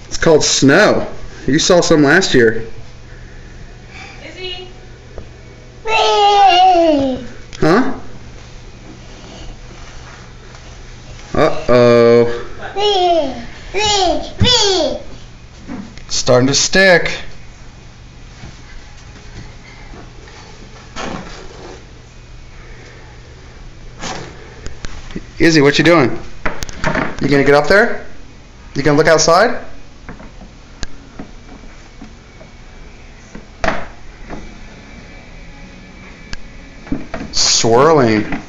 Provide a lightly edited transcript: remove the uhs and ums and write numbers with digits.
It's called snow. You saw some last year. Izzy? Huh? Uh-oh. Starting to stick. Izzy, what you doing? You gonna get up there? You gonna look outside? Swirling.